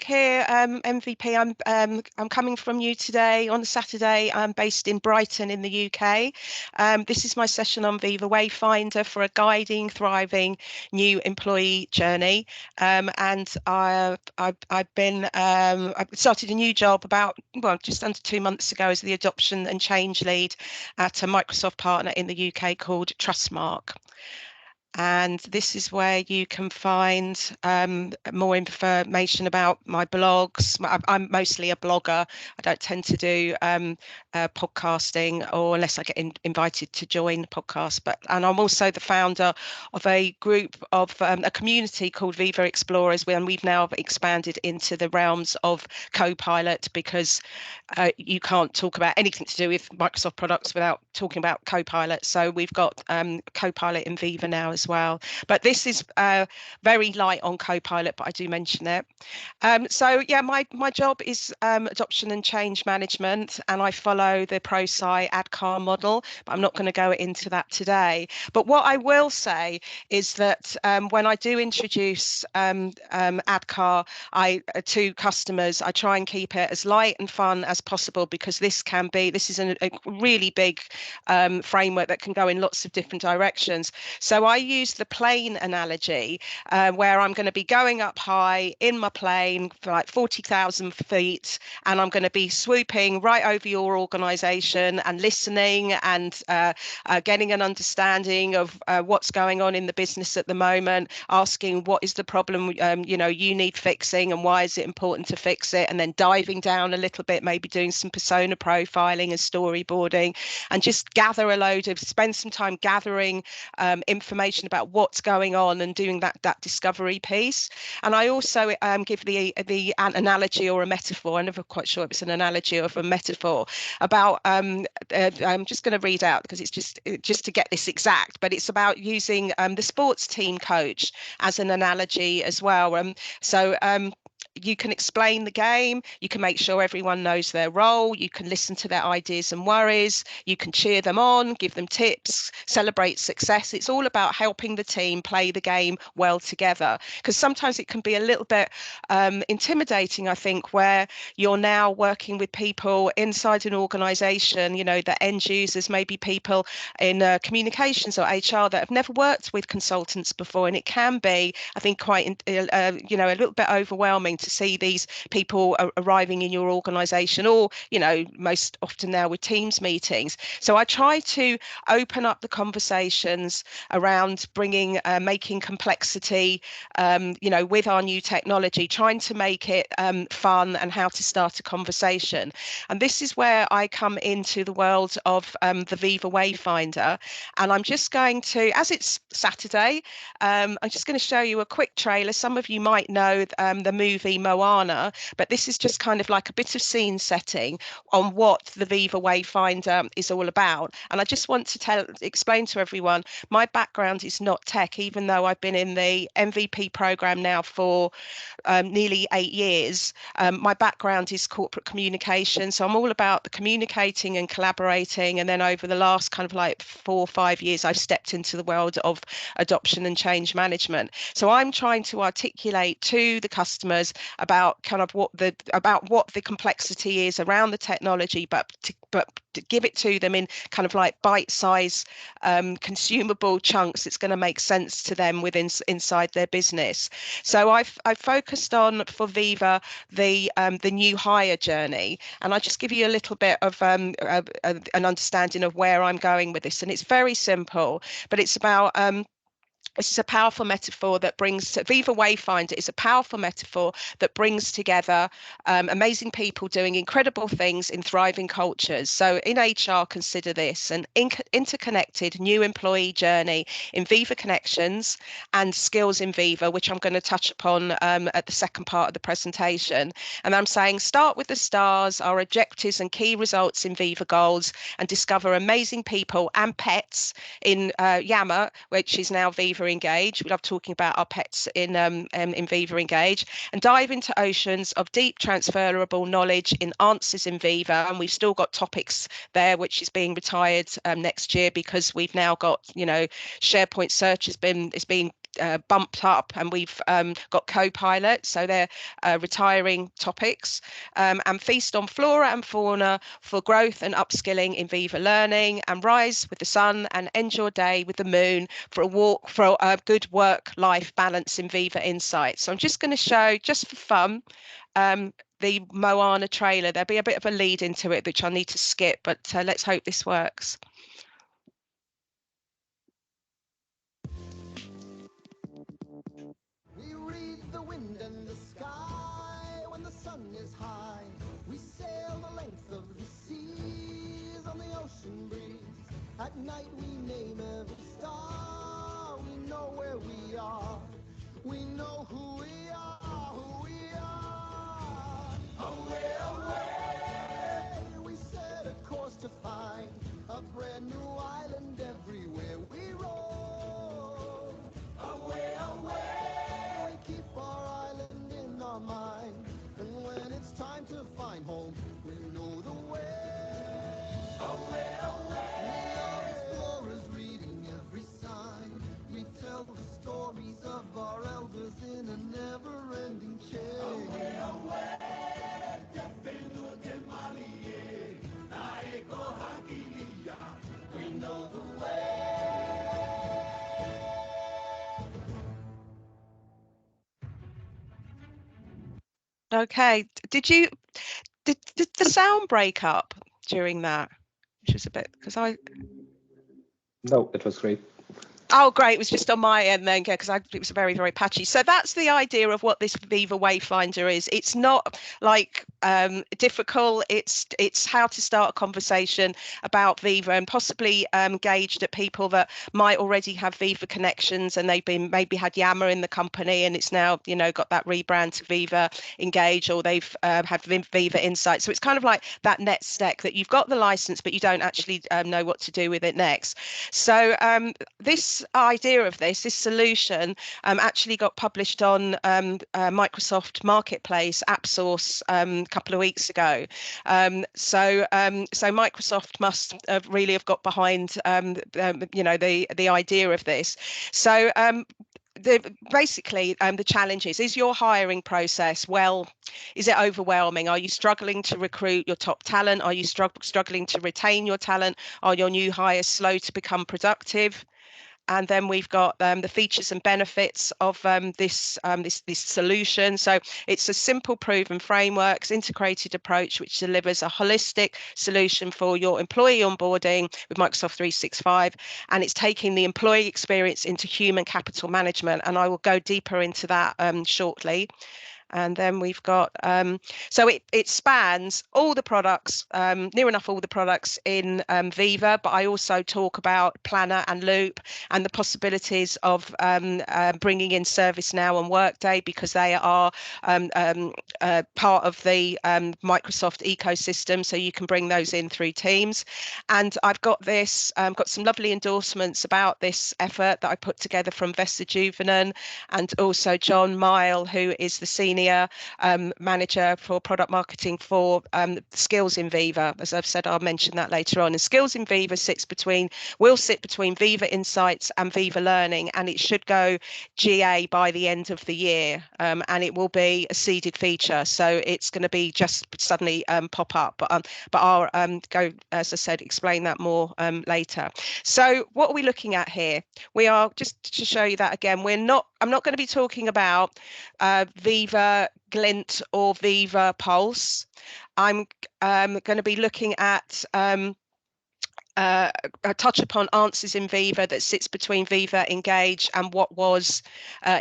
here, MVP. I'm coming from you today on Saturday. I'm based in Brighton in the UK. This is my session on Viva Wayfinder for a guiding, thriving new employee journey. And I've started a new job about just under 2 months ago as the adoption and change lead at a Microsoft partner in the UK called Trustmark. And this is where you can find more information about my blogs. I'm mostly a blogger. I don't tend to do podcasting, or unless I get invited to join the podcast. And I'm also the founder of a group of a community called Viva Explorers, and we've now expanded into the realms of Copilot, because you can't talk about anything to do with Microsoft products without talking about Copilot. So we've got Copilot in Viva now as well. But this is very light on Copilot, but I do mention it. So yeah, my job is adoption and change management, and I follow the ProSci ADCAR model, but I'm not going to go into that today. But what I will say is that when I do introduce ADCAR to customers, I try and keep it as light and fun as possible, because this is a really big framework that can go in lots of different directions. So I use the plane analogy, where I'm going to be going up high in my plane for like 40,000 feet, and I'm going to be swooping right over your organization and listening and getting an understanding of what's going on in the business at the moment, asking what is the problem you need fixing and why is it important to fix it, and then diving down a little bit, maybe doing some persona profiling and storyboarding, and just spend some time gathering information about what's going on and doing that discovery piece. And I also give the an analogy or a metaphor. I'm never quite sure if it's an analogy or a metaphor about I'm just going to read out, because it's just to get this exact, but it's about using the sports team coach as an analogy as well. You can explain the game, you can make sure everyone knows their role, you can listen to their ideas and worries, you can cheer them on, give them tips, celebrate success. It's all about helping the team play the game well together, because sometimes it can be a little bit intimidating, I think, where you're now working with people inside an organization, the end users, maybe people in communications or HR that have never worked with consultants before, and it can be, I think, quite a little bit overwhelming to see these people arriving in your organization, or most often now with Teams meetings. So I try to open up the conversations around making complexity with our new technology, trying to make it fun, and how to start a conversation. And this is where I come into the world of the Viva Wayfinder. And I'm just going to, as it's Saturday, I'm just going to show you a quick trailer. Some of you might know the movie Moana, but this is just kind of like a bit of scene setting on what the Viva Wayfinder is all about. And I just want to explain to everyone, my background is not tech, even though I've been in the MVP program now for nearly 8 years. My background is corporate communication, so I'm all about the communicating and collaborating. And then over the last kind of like 4 or 5 years, I've stepped into the world of adoption and change management. So I'm trying to articulate to the customers about kind of what the complexity is around the technology, but to give it to them in kind of like bite-size consumable chunks. It's going to make sense to them inside their business. So I've focused on, for Viva, the new hire journey, and I'll just give you a little bit of an understanding of where I'm going with this. And it's very simple, but it's about this is a powerful metaphor that Viva Wayfinder is a powerful metaphor that brings together amazing people doing incredible things in thriving cultures. So in HR, consider this an interconnected new employee journey in Viva Connections and skills in Viva, which I'm going to touch upon at the second part of the presentation. And I'm saying start with the stars, our objectives and key results in Viva goals, and discover amazing people and pets in Yammer, which is now Viva Engage. We love talking about our pets in Viva Engage, and dive into oceans of deep transferable knowledge in answers in Viva. And we've still got topics there, which is being retired next year, because we've now got, SharePoint search has been bumped up, and we've got co-pilot, so they're retiring topics, and feast on flora and fauna for growth and upskilling in Viva Learning, and rise with the sun and end your day with the moon for a walk for a good work-life balance in Viva Insights. So I'm just going to show, just for fun, the Moana trailer. There'll be a bit of a lead into it, which I need to skip, but let's hope this works. We read the wind and the sky when the sun is high. We sail the length of the seas on the ocean breeze. At night we name every star. We know where we are. We know who we are, who we are. Away, away, we set a course to find a brand new island everywhere we roll. Away, away, we keep our island in our mind. And when it's time to find home, we know the way. Away, away, we are explorers reading every sign. We tell the stories of our elders in a never-ending chain. Away, away, we know the way. Okay, did the sound break up during that? Which was a bit, because No, it was great. Oh, great. It was just on my end then, because it was very, very patchy. So that's the idea of what this Viva Wayfinder is. It's not like difficult. It's how to start a conversation about Viva, and possibly gauged at people that might already have Viva connections, and they've been maybe had Yammer in the company, and it's now, you know, got that rebrand to Viva Engage, or they've had Viva Insight. So it's kind of like that next step that you've got the license, but you don't actually know what to do with it next. So this idea of this solution actually got published on Microsoft Marketplace AppSource a couple of weeks ago. So Microsoft must really have got behind you know, the idea of this. So basically the challenge is your hiring process, well, is it overwhelming? Are you struggling to recruit your top talent? Are you struggling to retain your talent? Are your new hires slow to become productive? And then we've got the features and benefits of this solution. So it's a simple, proven frameworks, integrated approach, which delivers a holistic solution for your employee onboarding with Microsoft 365. And it's taking the employee experience into human capital management. And I will go deeper into that shortly. And then we've got, so it spans all the products, near enough all the products in Viva, but I also talk about Planner and Loop and the possibilities of bringing in ServiceNow and Workday, because they are part of the Microsoft ecosystem, so you can bring those in through Teams. And I've got this, got some lovely endorsements about this effort that I put together from Vesta Juvenan, and also John Mile, who is the senior manager for product marketing for Skills in Viva. As I've said, I'll mention that later on. And Skills in Viva will sit between Viva Insights and Viva Learning, and it should go GA by the end of the year. And it will be a seeded feature, so it's going to be just suddenly pop up. But I'll go, as I said, explain that more later. So what are we looking at here? We are, just to show you that again, I'm not going to be talking about Viva Glint or Viva Pulse. I'm going to be looking at a touch upon Answers in Viva that sits between Viva Engage and what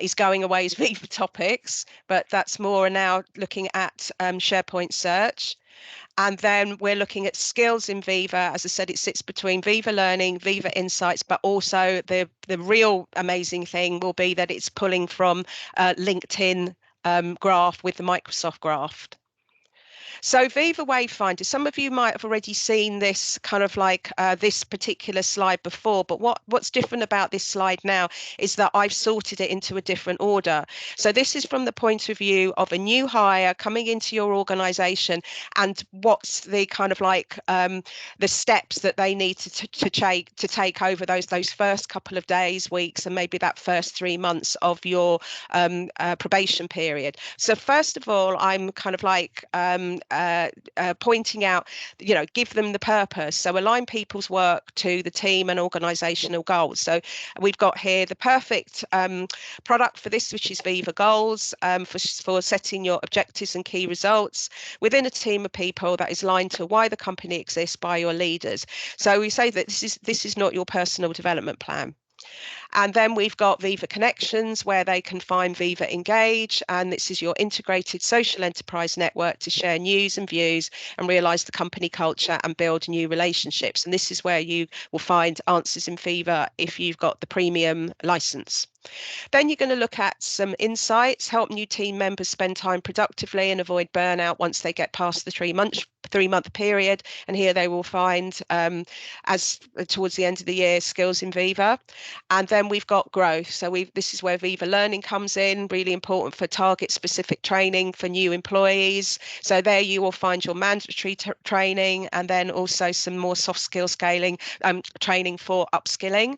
is going away as Viva Topics, but that's more now looking at SharePoint Search. And then we're looking at Skills in Viva. As I said, it sits between Viva Learning, Viva Insights, but also the real amazing thing will be that it's pulling from LinkedIn graph with the Microsoft graph. So Viva Wayfinder, some of you might have already seen this kind of like this particular slide before, but what's different about this slide now is that I've sorted it into a different order. So this is from the point of view of a new hire coming into your organization, and what's the kind of like the steps that they need to take over those first couple of days, weeks, and maybe that first 3 months of your probation period. So first of all, I'm kind of like pointing out, give them the purpose. So align people's work to the team and organizational goals. So we've got here the perfect product for this, which is Viva Goals, for setting your objectives and key results within a team of people that is aligned to why the company exists by your leaders. So we say that this is not your personal development plan. And then we've got Viva Connections, where they can find Viva Engage. And this is your integrated social enterprise network to share news and views and realise the company culture and build new relationships. And this is where you will find answers in Viva if you've got the premium license. Then you're going to look at some insights, help new team members spend time productively and avoid burnout once they get past the 3-month period. And here they will find, as towards the end of the year, skills in Viva. And then we've got growth. So this is where Viva Learning comes in, really important for target specific training for new employees. So there you will find your mandatory training, and then also some more soft skill scaling training for upskilling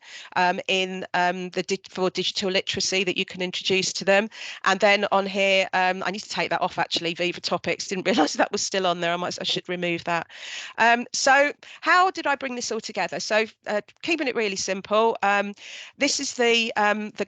for digital literacy that you can introduce to them. And then on here, I need to take that off actually, Viva Topics. Didn't realise that was still on there. I should remove that. So how did I bring this all together? So keeping it really simple, this is the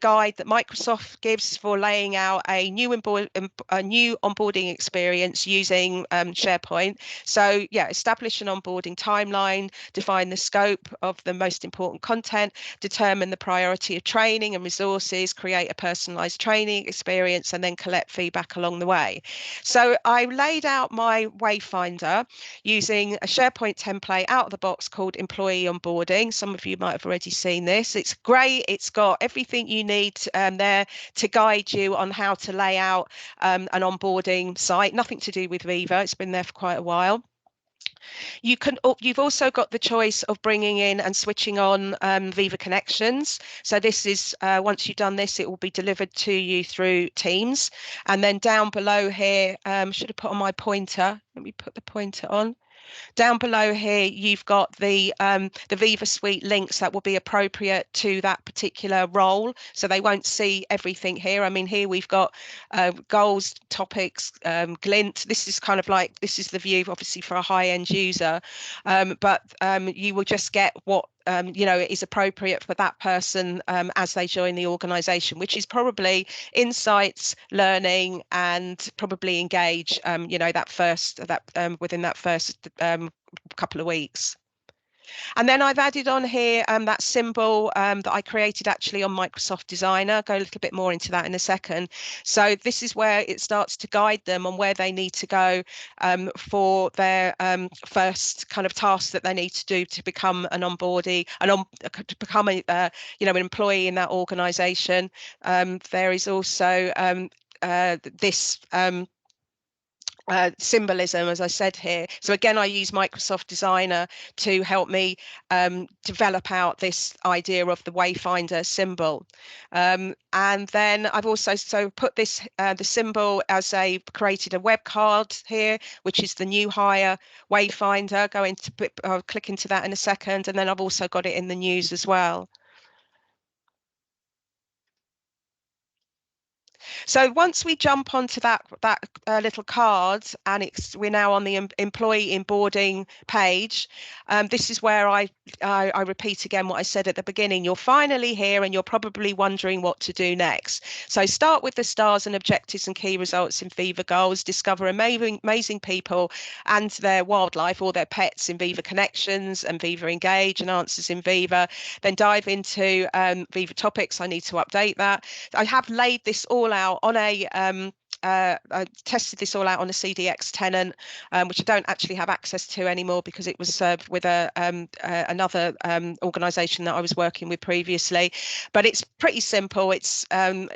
guide that Microsoft gives for laying out a new onboarding experience using SharePoint. So yeah, establish an onboarding timeline, define the scope of the most important content, determine the priority of training and resources, create a personalized training experience, and then collect feedback along the way. So I laid out my Wayfinder using a SharePoint template out of the box called Employee Onboarding. Some of you might have already seen this. It's great. It's got everything you need there to guide you on how to lay out an onboarding site. Nothing to do with Viva. It's been there for quite a while. You've also got the choice of bringing in and switching on Viva Connections. So this is once you've done this, it will be delivered to you through Teams. And then down below here, should have put on my pointer. Let me put the pointer on. Down below here, you've got the Viva Suite links that will be appropriate to that particular role. So they won't see everything here. I mean, here we've got goals, topics, glint. This is kind of like, this is the view obviously for a high-end user, but you will just get what is appropriate for that person as they join the organization, which is probably insights, learning, and probably engage, within that first couple of weeks. And then I've added on here that symbol that I created actually on Microsoft Designer. I'll go a little bit more into that in a second. So this is where it starts to guide them on where they need to go for their first kind of task that they need to do to become an onboardee, to become an employee in that organisation. There is also this symbolism, as I said here. So again, I use Microsoft Designer to help me develop out this idea of the Wayfinder symbol. And then I've also put this the symbol as created a web card here, which is the new hire Wayfinder. I'll click into that in a second, and then I've also got it in the news as well. So once we jump onto that little card, and we're now on the employee onboarding page, this is where I repeat again what I said at the beginning. You're finally here, and you're probably wondering what to do next. So start with the stars and objectives and key results in Viva Goals. Discover amazing people and their wildlife or their pets in Viva Connections and Viva Engage and answers in Viva. Then dive into Viva Topics. I need to update that. I have laid this all out on I tested this all out on a CDX tenant, which I don't actually have access to anymore because it was served with another organisation that I was working with previously. But it's pretty simple. It's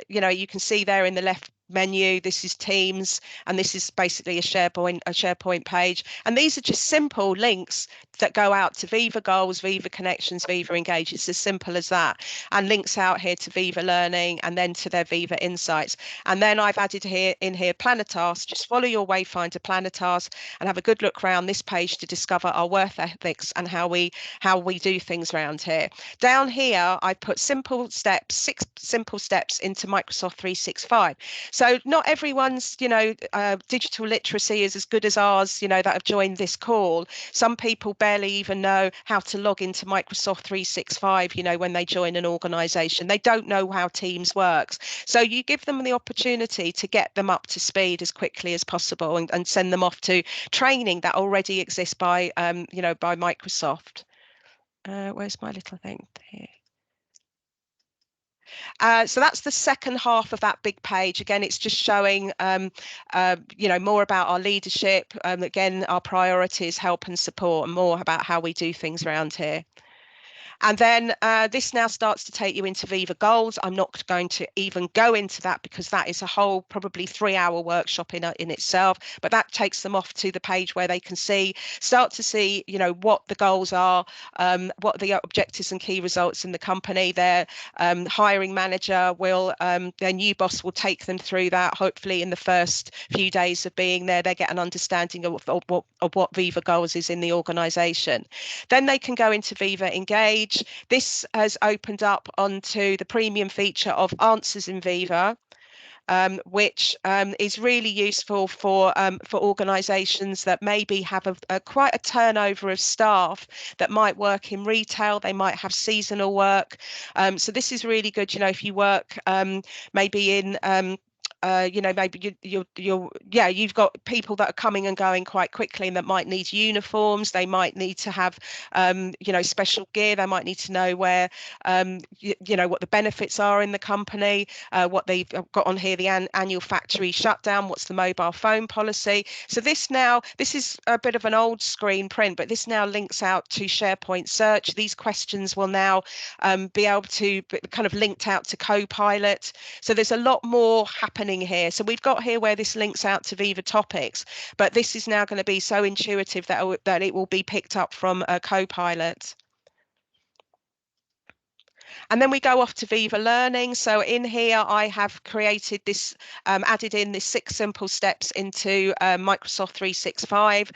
you can see there in the left menu, this is Teams, and this is basically a SharePoint page. And these are just simple links that go out to Viva Goals, Viva Connections, Viva Engage. It's as simple as that. And links out here to Viva Learning and then to their Viva Insights. And then I've added here planner tasks. Just follow your Wayfinder planner task and have a good look around this page to discover our worth ethics and how we do things around here. Down here, I put simple steps, 6 simple steps into Microsoft 365. So not everyone's, digital literacy is as good as ours, that have joined this call. Some people barely even know how to log into Microsoft 365, when they join an organization. They don't know how Teams works. So you give them the opportunity to get them up to speed as quickly as possible and send them off to training that already exists by Microsoft. Where's my little thing here? So that's the second half of that big page. Again, it's just showing, more about our leadership. Again, our priorities, help and support, and more about how we do things around here. And then this now starts to take you into Viva Goals. I'm not going to even go into that because that is a whole probably 3-hour workshop in itself. But that takes them off to the page where they can start to see, what the goals are, what the objectives and key results in the company. Their hiring manager their new boss will take them through that. Hopefully, in the first few days of being there, they get an understanding of what Viva Goals is in the organisation. Then they can go into Viva Engage. This has opened up onto the premium feature of Answers in Viva, which is really useful for organisations that maybe have quite a turnover of staff that might work in retail. They might have seasonal work. So this is really good, if you work maybe in maybe you've got people that are coming and going quite quickly and that might need uniforms. They might need to have, special gear. They might need to know where, what the benefits are in the company, what they've got on here, the annual factory shutdown, what's the mobile phone policy. So this is a bit of an old screen print, but this now links out to SharePoint search. These questions will now be able to be kind of linked out to Copilot. So there's a lot more happening here. So we've got here where this links out to Viva Topics, but this is now going to be so intuitive that it will be picked up from a Copilot. And then we go off to Viva Learning. So in here, I have created this, added in this 6 simple steps into Microsoft 365.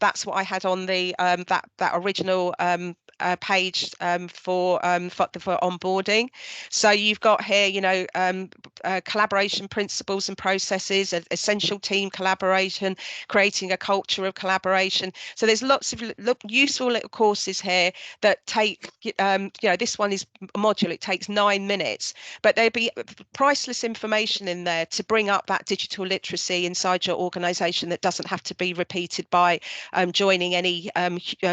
That's what I had on the that original page for onboarding. So you've got here, collaboration principles and processes, essential team collaboration, creating a culture of collaboration. So there's lots of useful little courses here that take, this one is a module. It takes 9 minutes, but there'd be priceless information in there to bring up that digital literacy inside your organization that doesn't have to be repeated by joining any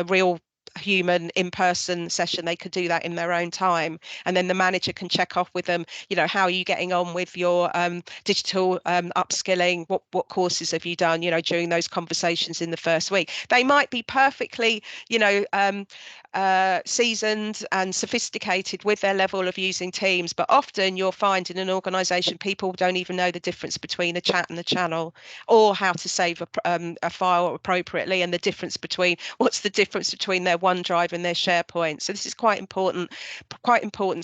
real human in-person session. They could do that in their own time, and then the manager can check off with them, how are you getting on with your digital upskilling, what courses have you done, during those conversations in the first week. They might be perfectly seasoned and sophisticated with their level of using Teams, but often you'll find in an organization people don't even know the difference between a chat and a channel, or how to save a file appropriately, and what's the difference between their OneDrive and their SharePoint. So this is quite important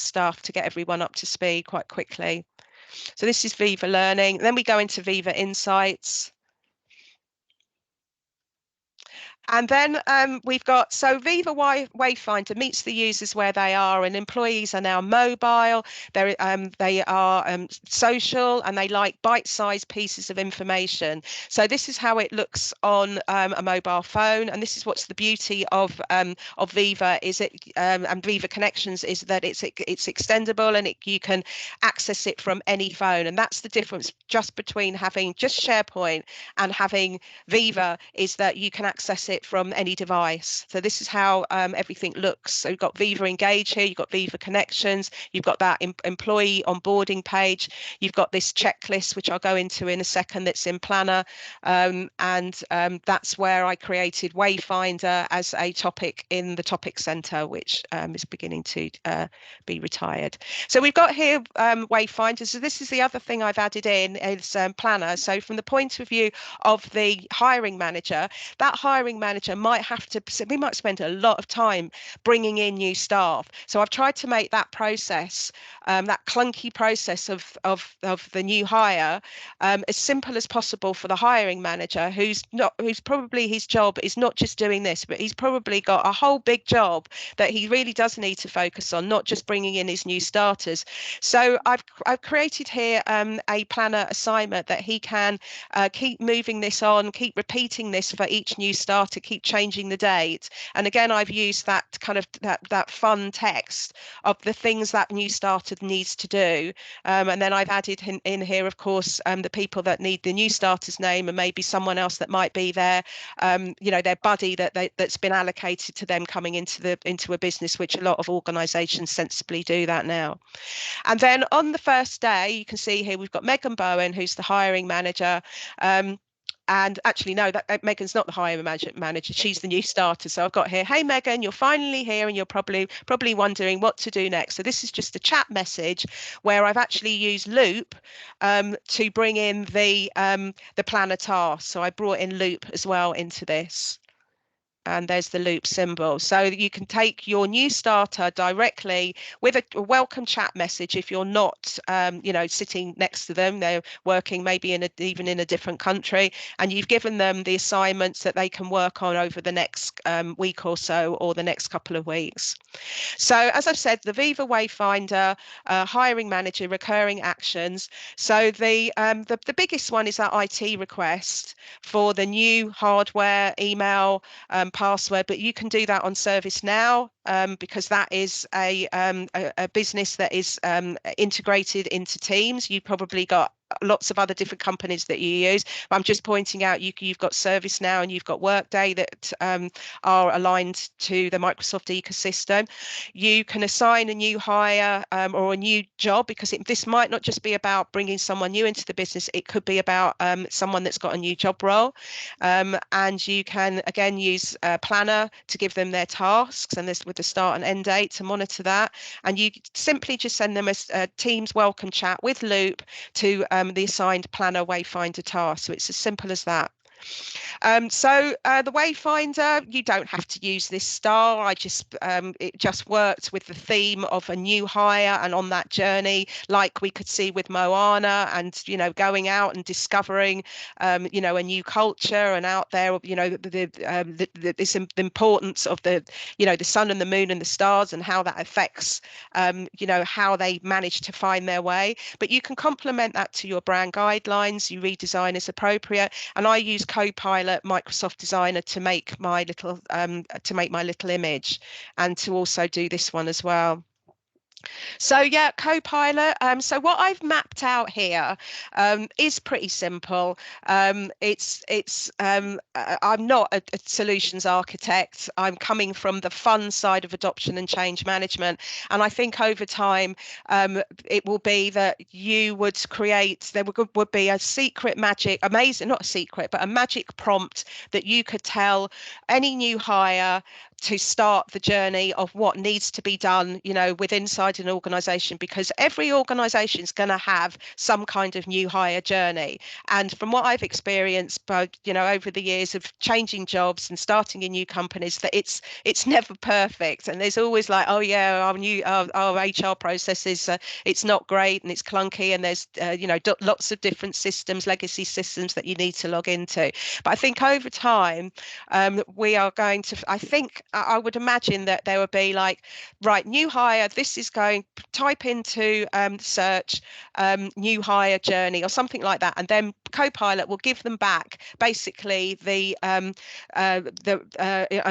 stuff to get everyone up to speed quite quickly. So this is Viva Learning. Then we go into Viva Insights. And then we've got, so Viva Wayfinder meets the users where they are, and employees are now mobile, they are social, and they like bite-sized pieces of information. So this is how it looks on a mobile phone, and this is what's the beauty of Viva and Viva Connections is that it's extendable, and you can access it from any phone. And that's the difference just between having just SharePoint and having Viva, is that you can access it it from any device. So this is how everything looks. So you've got Viva Engage here, you've got Viva Connections, you've got that employee onboarding page, you've got this checklist, which I'll go into in a second, that's in Planner. That's where I created Wayfinder as a topic in the topic center, which is beginning to be retired. So we've got here Wayfinder. So this is the other thing I've added in is Planner. So from the point of view of the hiring manager, that hiring manager might have to, we might spend a lot of time bringing in new staff. So I've tried to make that process, that clunky process of the new hire, as simple as possible for the hiring manager, who's probably, his job is not just doing this, but he's probably got a whole big job that he really does need to focus on, not just bringing in his new starters. So I've created here a Planner assignment that he can keep moving this on, keep repeating this for each new starter, keep changing the date. And again, I've used that kind of that fun text of the things that new starter needs to do. And then I've added in here, of course, the people that need the new starter's name, and maybe someone else that might be their, their buddy that's been allocated to them coming into a business, which a lot of organisations sensibly do that now. And then on the first day, you can see here we've got Megan Bowen, who's the hiring manager. And actually, no, Megan's not the hiring manager. She's the new starter. So I've got here, hey, Megan, you're finally here, and you're probably wondering what to do next. So this is just a chat message where I've actually used Loop to bring in the Planner task. So I brought in Loop as well into this. And there's the Loop symbol. So you can take your new starter directly with a welcome chat message if you're not, sitting next to them. They're working maybe even in a different country, and you've given them the assignments that they can work on over the next week or so, or the next couple of weeks. So as I've said, the Viva Wayfinder, hiring manager, recurring actions. So the biggest one is that IT request for the new hardware, email, password, but you can do that on ServiceNow because that is a business that is integrated into Teams. You've probably got lots of other different companies that you use. I'm just pointing out you've got ServiceNow and you've got Workday that are aligned to the Microsoft ecosystem. You can assign a new hire or a new job, because this might not just be about bringing someone new into the business. It could be about someone that's got a new job role. And you can again use Planner to give them their tasks, and this with the start and end date to monitor that. And you simply just send them a Teams welcome chat with Loop to the assigned Planner Wayfinder task. So it's as simple as that. The Wayfinder, you don't have to use this star. It just worked with the theme of a new hire and on that journey, like we could see with Moana, and going out and discovering a new culture, and out there, this importance of the sun and the moon and the stars, and how that affects how they manage to find their way. But you can complement that to your brand guidelines. You redesign as appropriate, and I use Copilot Microsoft Designer to make my little image, and to also do this one as well. So yeah, Copilot. So what I've mapped out here is pretty simple. I'm not a solutions architect. I'm coming from the fun side of adoption and change management, and I think over time it will be that you would create. There would be a secret magic, amazing, not a secret, but a magic prompt that you could tell any new hire to start the journey of what needs to be done, within inside an organization, because every organization is going to have some kind of new hire journey. And from what I've experienced, over the years of changing jobs and starting in new companies, that it's never perfect. And there's always like, oh yeah, our HR processes, it's not great and it's clunky, and there's lots of different systems, legacy systems that you need to log into. But I think over time we are going to, I would imagine that there would be like, right, new hire, this is going, type into search new hire journey or something like that, and then Copilot will give them back basically an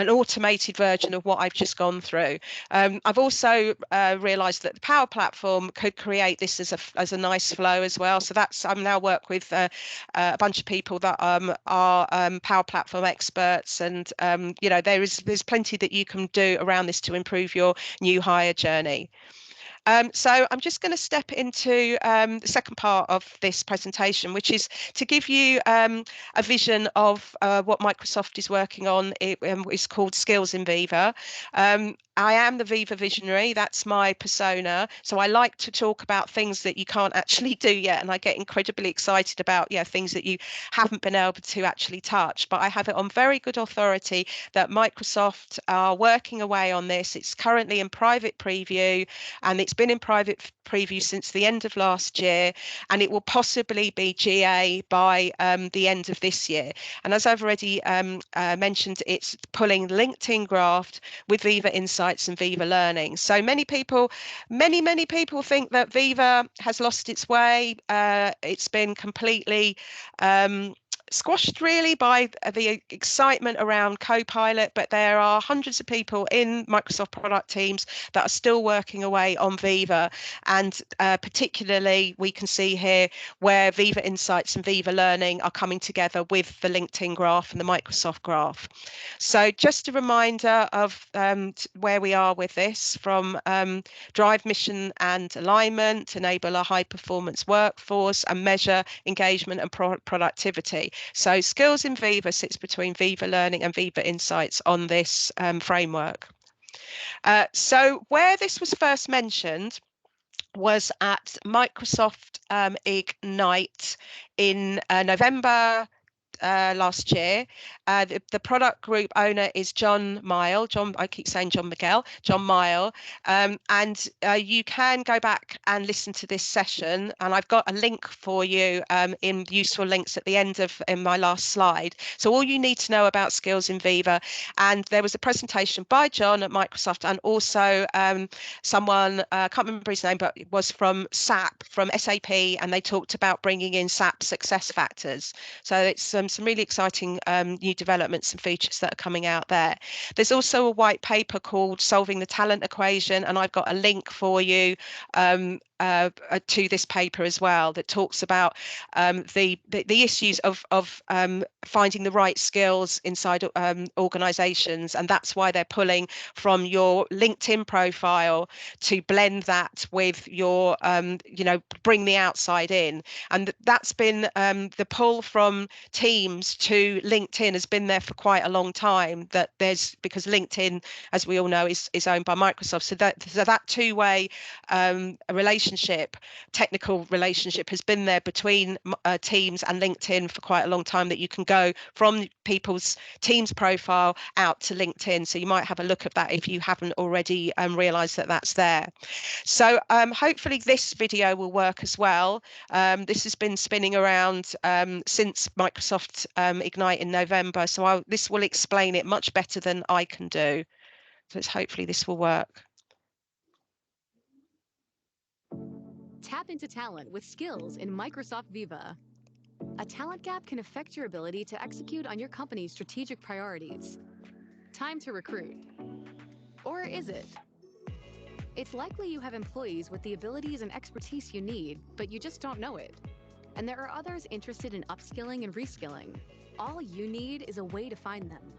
automated version of what I've just gone through. I've also realized that the Power Platform could create this as a nice flow as well. So I'm now work with a bunch of people that are Power Platform experts, and there's plenty that you can do around this to improve your new hire journey. So I'm just going to step into the second part of this presentation, which is to give you a vision of what Microsoft is working on. It's called Skills in Viva. I am the Viva visionary. That's my persona. So I like to talk about things that you can't actually do yet. And I get incredibly excited about things that you haven't been able to actually touch. But I have it on very good authority that Microsoft are working away on this. It's currently in private preview, and it's been in private preview since the end of last year, and it will possibly be GA by the end of this year. And as I've already mentioned, it's pulling LinkedIn Graph with Viva Insights and Viva Learning. So many people think that Viva has lost its way. It's been completely squashed really by the excitement around Copilot, but there are hundreds of people in Microsoft product teams that are still working away on Viva, and particularly we can see here where Viva Insights and Viva Learning are coming together with the LinkedIn Graph and the Microsoft Graph. So just a reminder of where we are with this, from drive mission and alignment, enable a high performance workforce, and measure engagement and productivity. So Skills in Viva sits between Viva Learning and Viva Insights on this framework. So where this was first mentioned was at Microsoft Ignite in November last year. The product group owner is John Mile. I keep saying John Miguel, John Mile. And you can go back and listen to this session. And I've got a link for you in useful links at the end in my last slide. So all you need to know about Skills in Viva. And there was a presentation by John at Microsoft, and also someone, I can't remember his name, but it was from SAP, from SAP, and they talked about bringing in SAP success factors. So it's some really exciting new developments and features that are coming out there. There's also a white paper called Solving the Talent Equation, and I've got a link for you to this paper as well, that talks about the issues of finding the right skills inside organizations, and that's why they're pulling from your LinkedIn profile to blend that with your bring the outside in. And that's been the pull from Teams to LinkedIn has been there for quite a long time, because LinkedIn, as we all know, is owned by Microsoft. So that two-way relationship, technical relationship, has been there between Teams and LinkedIn for quite a long time, that you can go from people's Teams profile out to LinkedIn. So you might have a look at that if you haven't already realized that that's there. So hopefully this video will work as well. This has been spinning around since Microsoft Ignite in November. So this will explain it much better than I can do. So hopefully this will work. Tap into talent with skills in Microsoft Viva. A talent gap can affect your ability to execute on your company's strategic priorities. Time to recruit. Or is it? It's likely you have employees with the abilities and expertise you need, but you just don't know it. And there are others interested in upskilling and reskilling. All you need is a way to find them.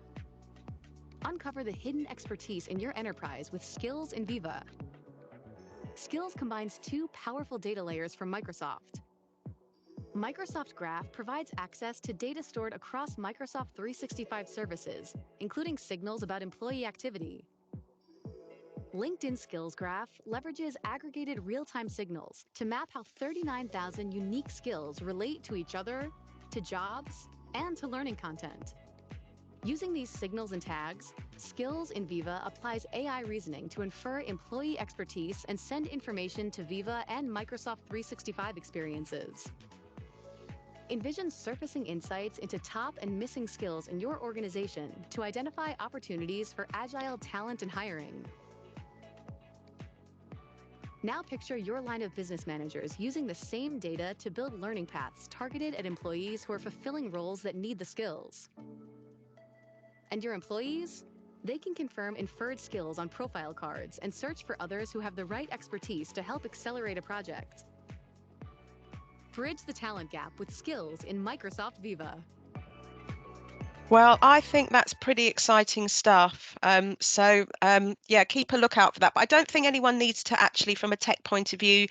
Uncover the hidden expertise in your enterprise with Skills in Viva. Skills combines two powerful data layers from Microsoft. Microsoft Graph provides access to data stored across Microsoft 365 services, including signals about employee activity. LinkedIn Skills Graph leverages aggregated real-time signals to map how 39,000 unique skills relate to each other, to jobs, and to learning content. Using these signals and tags, Skills in Viva applies AI reasoning to infer employee expertise and send information to Viva and Microsoft 365 experiences. Envision surfacing insights into top and missing skills in your organization to identify opportunities for agile talent and hiring. Now picture your line of business managers using the same data to build learning paths targeted at employees who are fulfilling roles that need the skills. And your employees? They can confirm inferred skills on profile cards and search for others who have the right expertise to help accelerate a project. Bridge the talent gap with skills in Microsoft Viva. Well, I think that's pretty exciting stuff. Yeah, keep a lookout for that. But I don't think anyone needs to actually, from a tech point of view,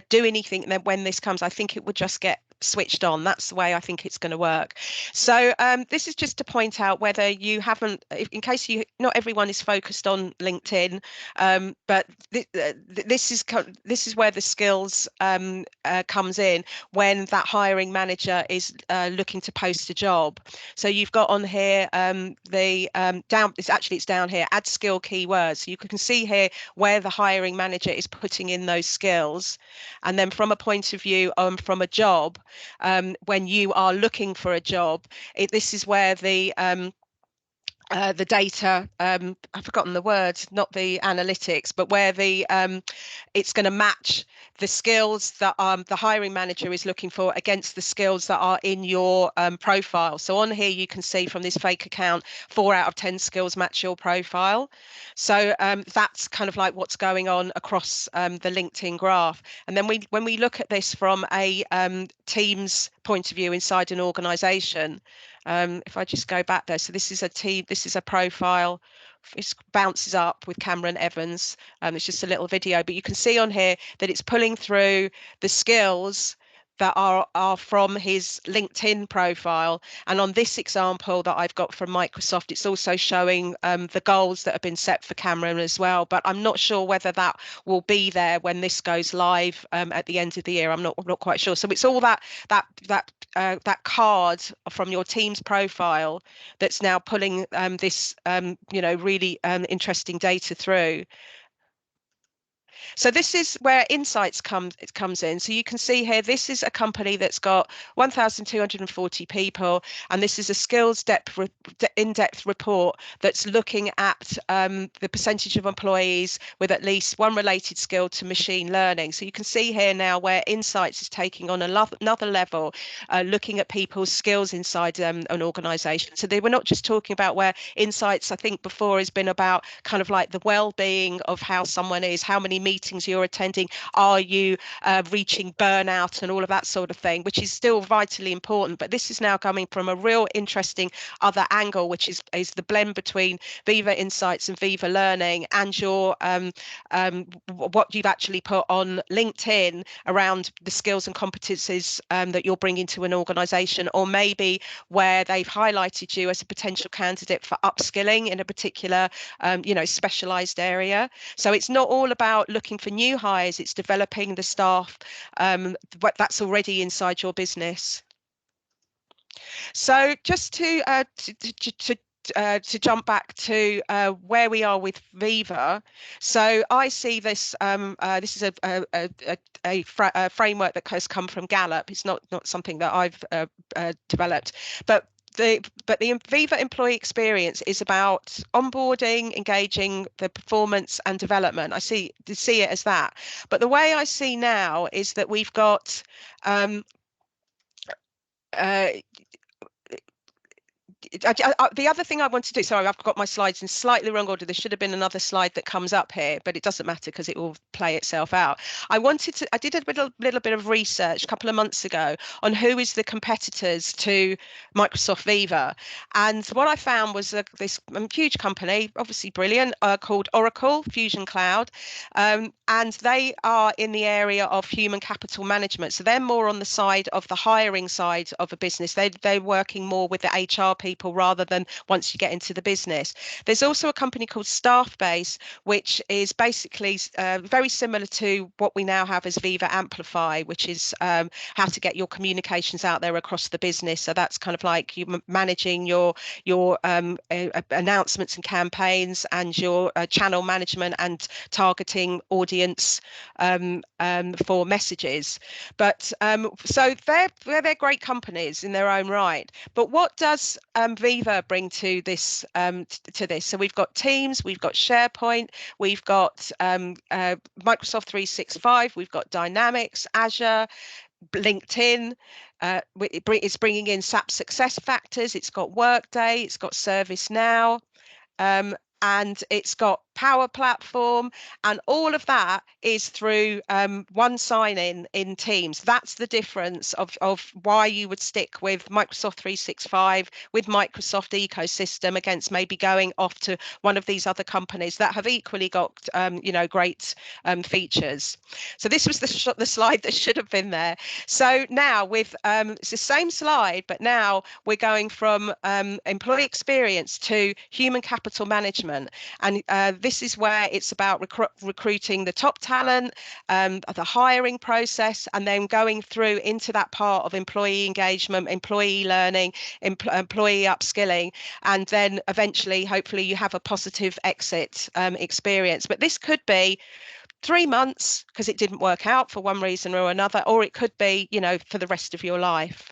do anything when this comes. I think it would just get switched on. That's the way I think it's going to work. So this is just to point out whether you haven't, in case not everyone is focused on LinkedIn, but this is where the skills comes in when that hiring manager is looking to post a job. So you've got on here it's down here, add skill keywords. So you can see here where the hiring manager is putting in those skills. And then from a point of view from a job, when you are looking for a job, this is where the data, I've forgotten the word, not the analytics, but where it's going to match the skills that the hiring manager is looking for against the skills that are in your profile. So on here, you can see from this fake account, 4 out of 10 skills match your profile. So that's kind of like what's going on across the LinkedIn graph. And then when we look at this from a team's point of view inside an organization, if I just go back there, so this is a team, this is a profile. It bounces up with Cameron Evans. It's just a little video, but you can see on here that it's pulling through the skills that are from his LinkedIn profile. And on this example that I've got from Microsoft, it's also showing the goals that have been set for Cameron as well. But I'm not sure whether that will be there when this goes live at the end of the year. I'm not quite sure. So it's all that card from your team's profile that's now pulling this really interesting data through. So this is where insights comes in. So you can see here, this is a company that's got 1,240 people, and this is a skills in-depth report that's looking at the percentage of employees with at least one related skill to machine learning. So you can see here now where insights is taking on another level, looking at people's skills inside an organization. So we're not just talking about where insights, I think before, has been about kind of like the well-being of how someone is, how many meetings you're attending, are you reaching burnout and all of that sort of thing, which is still vitally important. But this is now coming from a real interesting other angle, which is the blend between Viva Insights and Viva Learning and your what you've actually put on LinkedIn around the skills and competencies that you're bringing to an organization, or maybe where they've highlighted you as a potential candidate for upskilling in a particular specialized area. So it's not all about looking for new hires, it's developing the staff that's already inside your business. So just to jump back to where we are with Viva, so I see this. This is a framework that has come from Gallup. It's not something that I've developed, but the Viva employee experience is about onboarding, engaging, the performance and development. I see it as that. But the way I see now is that we've got the other thing I want to do, sorry, I've got my slides in slightly wrong order. There should have been another slide that comes up here, but it doesn't matter because it will play itself out. I did a little bit of research a couple of months ago on who is the competitors to Microsoft Viva. And what I found was this huge company, obviously brilliant, called Oracle Fusion Cloud. And they are in the area of human capital management. So they're more on the side of the hiring side of a business. They're working more with the HR people people rather than once you get into the business. There's also a company called Staffbase, which is basically very similar to what we now have as Viva Amplify, which is how to get your communications out there across the business. So that's kind of like you managing your announcements and campaigns, and your channel management and targeting audience for messages. But so they're great companies in their own right. But what does Viva bring to this to this? So we've got Teams, we've got SharePoint, we've got Microsoft 365, we've got Dynamics, Azure, LinkedIn. It's bringing in SAP Success Factors. It's got Workday. It's got ServiceNow. And it's got Power Platform, and all of that is through one sign-in in Teams. That's the difference of why you would stick with Microsoft 365, with Microsoft ecosystem, against maybe going off to one of these other companies that have equally got great features. So this was the slide that should have been there. So now with it's the same slide, but now we're going from employee experience to human capital management. And this is where it's about recruiting the top talent, the hiring process, and then going through into that part of employee engagement, employee learning, employee upskilling, and then eventually, hopefully, you have a positive exit experience. But this could be 3 months because it didn't work out for one reason or another, or it could be, for the rest of your life.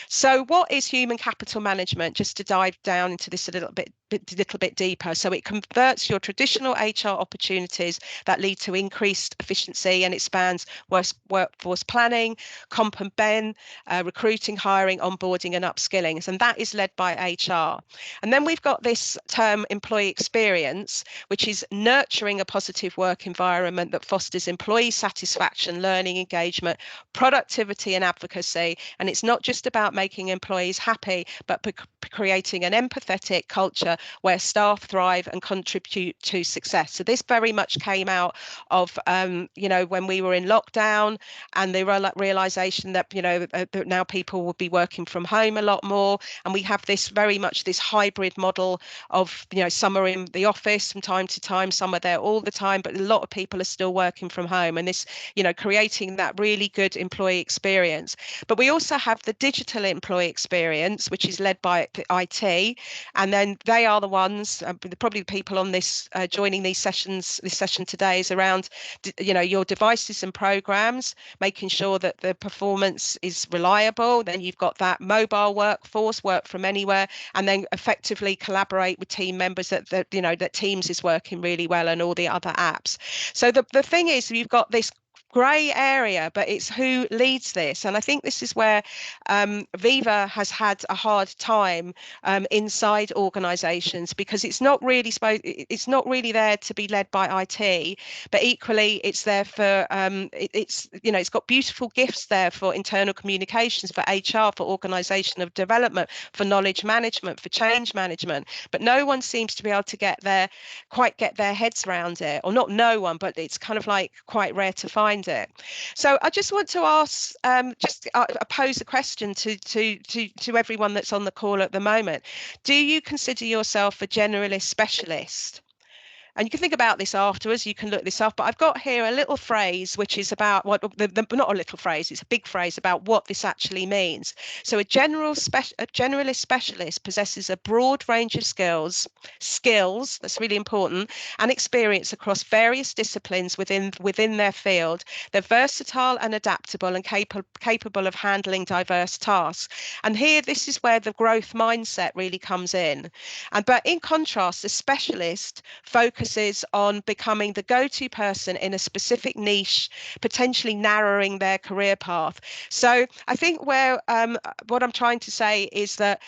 So what is human capital management? Just to dive down into this a little bit deeper. So it converts your traditional HR opportunities that lead to increased efficiency, and it spans workforce planning, comp and ben, recruiting, hiring, onboarding, and upskilling. And that is led by HR. And then we've got this term employee experience, which is nurturing a positive work environment that fosters employee satisfaction, learning, engagement, productivity, and advocacy. And it's not just about making employees happy, but creating an empathetic culture where staff thrive and contribute to success. So this very much came out of, when we were in lockdown, and the realization that, that now people will be working from home a lot more. And we have this very much this hybrid model of, some are in the office from time to time, some are there all the time, but a lot of people are still working from home. And this, creating that really good employee experience. But we also have the digital employee experience, which is led by IT, and then they are the ones, probably the people on this joining these sessions. This session today is around, your devices and programs, making sure that the performance is reliable. Then you've got that mobile workforce, work from anywhere, and then effectively collaborate with team members that Teams is working really well, and all the other apps. So the thing is, you've got this grey area, but it's who leads this. And I think this is where Viva has had a hard time inside organisations, because it's not really there to be led by IT, but equally it's there for it's got beautiful gifts there for internal communications, for HR, for organisation of development, for knowledge management, for change management. But no one seems to be able to quite get their heads around it, or not no one, but it's kind of like quite rare to find it. So I just want to ask, pose a question to everyone that's on the call at the moment. Do you consider yourself a generalist specialist? And you can think about this afterwards, you can look this up, but I've got here a little phrase which is about what not a little phrase, it's a big phrase about what this actually means. So a generalist specialist possesses a broad range of skills, that's really important, and experience across various disciplines within their field. They're versatile and adaptable, and capable of handling diverse tasks. And here, this is where the growth mindset really comes in. But in contrast, the specialist focuses on becoming the go-to person in a specific niche, potentially narrowing their career path. So I think what I'm trying to say is that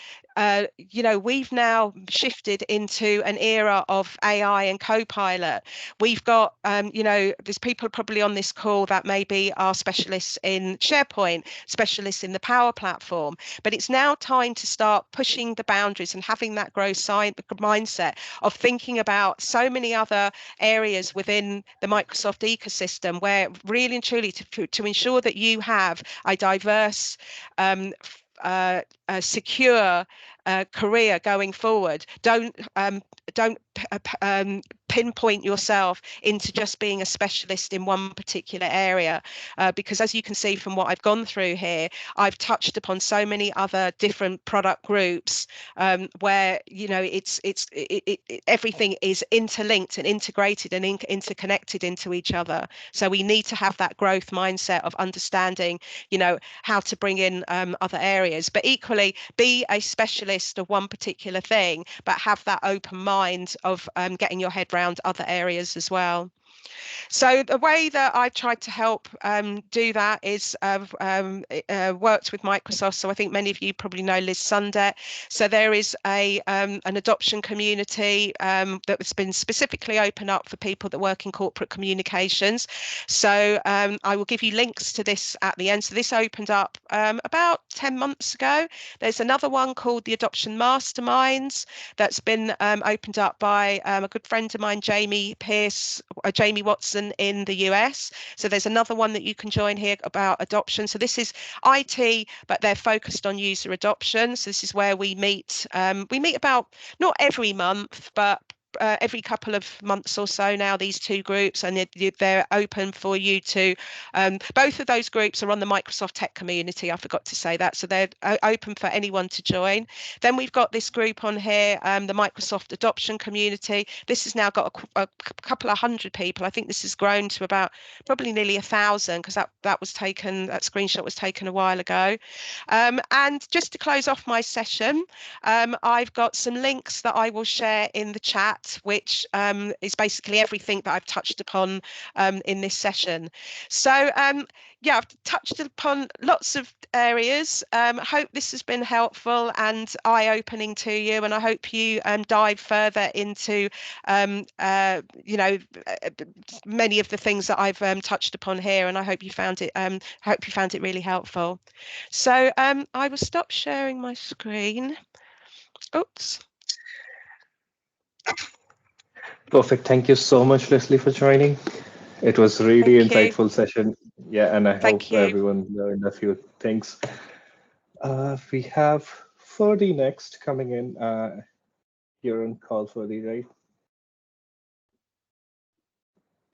we've now shifted into an era of AI and Copilot. We've got, there's people probably on this call that maybe are specialists in SharePoint, specialists in the Power Platform, but it's now time to start pushing the boundaries and having that growth mindset of thinking about so many other areas within the Microsoft ecosystem, where really and truly to ensure that you have a diverse, secure, career going forward. Don't pinpoint yourself into just being a specialist in one particular area, because as you can see from what I've gone through here, I've touched upon so many other different product groups, where everything is interlinked and integrated and interconnected into each other. So we need to have that growth mindset of understanding, how to bring in other areas, but equally be a specialist of one particular thing, but have that open mind of getting your head around other areas as well. So the way that I've tried to help do that is worked with Microsoft. So I think many of you probably know Liz Sundet. So there is an adoption community that's been specifically opened up for people that work in corporate communications. So I will give you links to this at the end. So this opened up about 10 months ago. There's another one called the Adoption Masterminds that's been opened up by a good friend of mine, Jamie Watson in the US. So there's another one that you can join here about adoption. So this is IT, but they're focused on user adoption. So this is where we meet. We meet about not every month, but every couple of months or so now, these two groups, and they're open for you to, both of those groups are on the Microsoft Tech community. I forgot to say that. So they're open for anyone to join. Then we've got this group on here, the Microsoft Adoption Community. This has now got a couple of hundred people. I think this has grown to about probably nearly 1,000, because that screenshot was taken a while ago. And just to close off my session, I've got some links that I will share in the chat, which is basically everything that I've touched upon in this session. So yeah, I've touched upon lots of areas. I hope this has been helpful and eye-opening to you, and I hope you dive further into many of the things that I've touched upon here, and I hope you found it really helpful. So I will stop sharing my screen. Oops. Perfect. Thank you so much, Leslie, for joining. It was really Thank you. insightful session. Yeah, and I Thank hope you. everyone learned a few things. We have Ferdy next coming in. You're on call, Ferdy, right?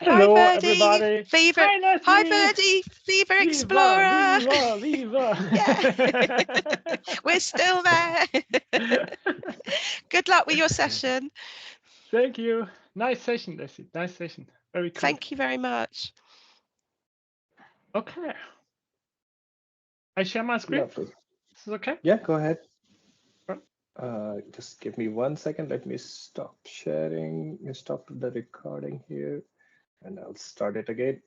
Hello, Hi, Ferdy. everybody. Viva. Hi, Hi, Leslie. Ferdy. Viva Viva, Explorer. viva, viva. Yeah, we're still there. Good luck with your session. Thank you. Nice session, Leslie. Nice session. Very cool. Thank you very much. Okay. I share my screen. Lovely. This is okay? Yeah, go ahead. Sure. Just give me 1 second. Let me stop sharing, stop the recording here, and I'll start it again.